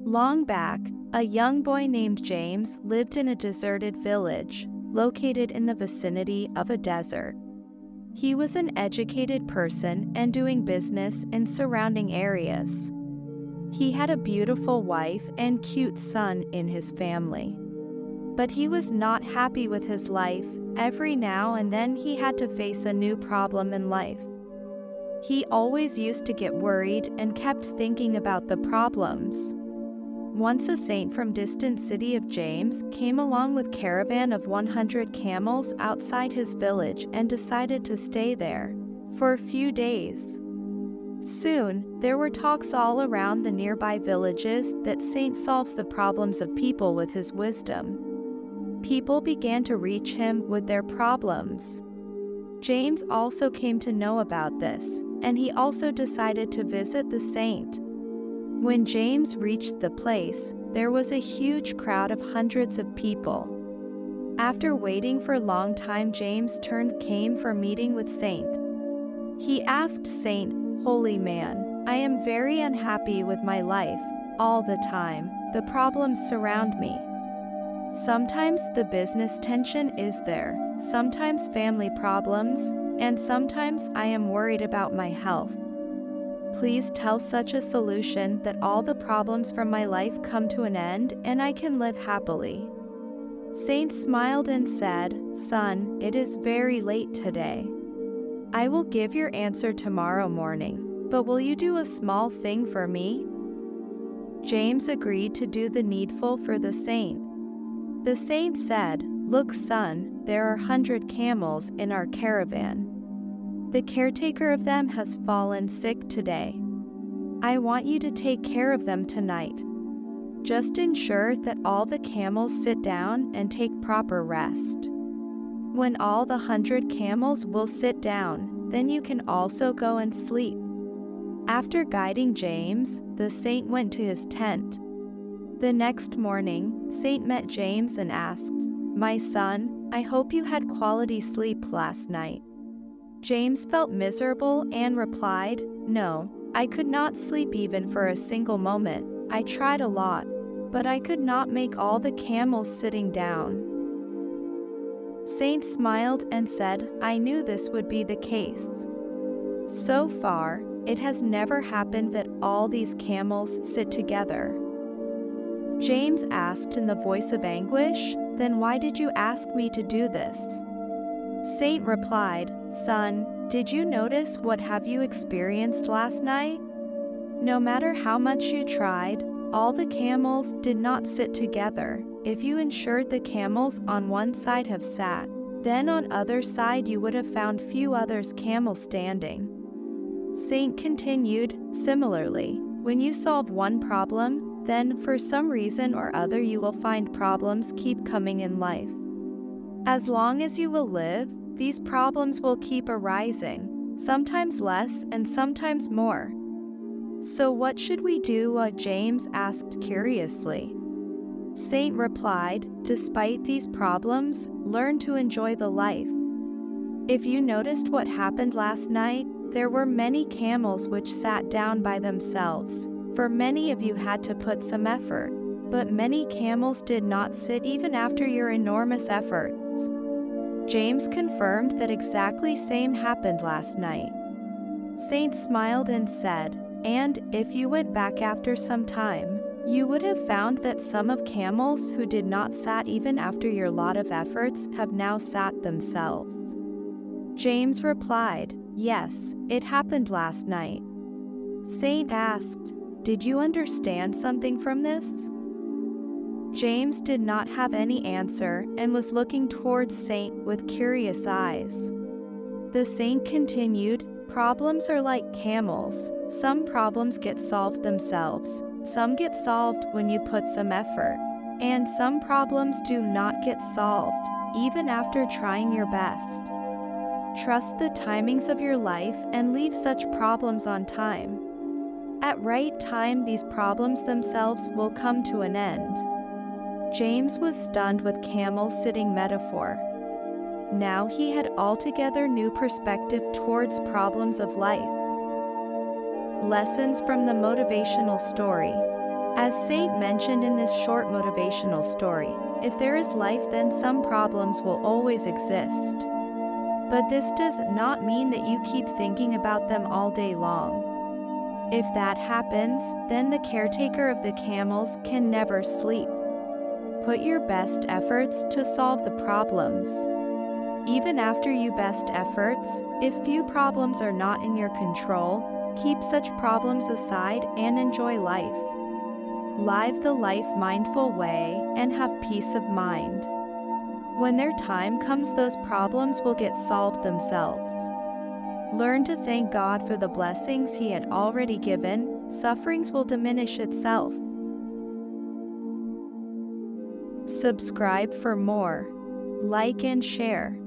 Long back, a young boy named James lived in a deserted village, located in the vicinity of a desert. He was an educated person and doing business in surrounding areas. He had a beautiful wife and cute son in his family. But he was not happy with his life. Every now and then he had to face a new problem in life. He always used to get worried and kept thinking about the problems. Once a saint from distant city of James came along with caravan of 100 camels outside his village and decided to stay there for a few days. Soon, there were talks all around the nearby villages that Saint solves the problems of people with his wisdom. People began to reach him with their problems. James also came to know about this, and he also decided to visit the saint. When James reached the place, there was a huge crowd of hundreds of people. After waiting for a long time, James came for meeting with Saint. He asked Saint, "Holy man, I am very unhappy with my life. All the time, the problems surround me. Sometimes the business tension is there, sometimes family problems, and sometimes I am worried about my health. Please tell such a solution that all the problems from my life come to an end and I can live happily." Saint smiled and said, "Son, it is very late today. I will give your answer tomorrow morning, but will you do a small thing for me?" James agreed to do the needful for the saint. The saint said, "Look, son, there are 100 camels in our caravan. The caretaker of them has fallen sick today. I want you to take care of them tonight. Just ensure that all the camels sit down and take proper rest. When all the 100 camels will sit down, then you can also go and sleep." After guiding James, the saint went to his tent. The next morning, Saint met James and asked, "My son, I hope you had quality sleep last night." James felt miserable and replied, "No, I could not sleep even for a single moment. I tried a lot, but I could not make all the camels sitting down." Saint smiled and said, "I knew this would be the case. So far, it has never happened that all these camels sit together." James asked in the voice of anguish, "Then why did you ask me to do this?" Saint replied, "Son, did you notice what have you experienced last night? No matter how much you tried, all the camels did not sit together. If you ensured the camels on one side have sat, then on other side you would have found few others camels standing." Saint continued, "Similarly, when you solve one problem, then for some reason or other you will find problems keep coming in life. As long as you will live, these problems will keep arising, sometimes less and sometimes more. So what should we do?" James asked curiously. Saint replied, "Despite these problems, learn to enjoy the life. If you noticed what happened last night, there were many camels which sat down by themselves, for many of you had to put some effort, but many camels did not sit even after your enormous efforts." James confirmed that exactly same happened last night. Saint smiled and said, "And if you went back after some time, you would have found that some of camels who did not sat even after your lot of efforts have now sat themselves." James replied, "Yes, it happened last night." Saint asked, "Did you understand something from this?" James did not have any answer and was looking towards Saint with curious eyes. The saint continued, "Problems are like camels. Some problems get solved themselves, some get solved when you put some effort, and some problems do not get solved, even after trying your best. Trust the timings of your life and leave such problems on time. At right time these problems themselves will come to an end." James was stunned with camel sitting metaphor. Now he had altogether new perspective towards problems of life. Lessons from the motivational story. As Saint mentioned in this short motivational story, if there is life, then some problems will always exist. But this does not mean that you keep thinking about them all day long. If that happens, then the caretaker of the camels can never sleep. Put your best efforts to solve the problems. Even after your best efforts, if few problems are not in your control, keep such problems aside and enjoy life. Live the life mindful way and have peace of mind. When their time comes, those problems will get solved themselves. Learn to thank God for the blessings He had already given. Sufferings will diminish itself. Subscribe for more. Like and share.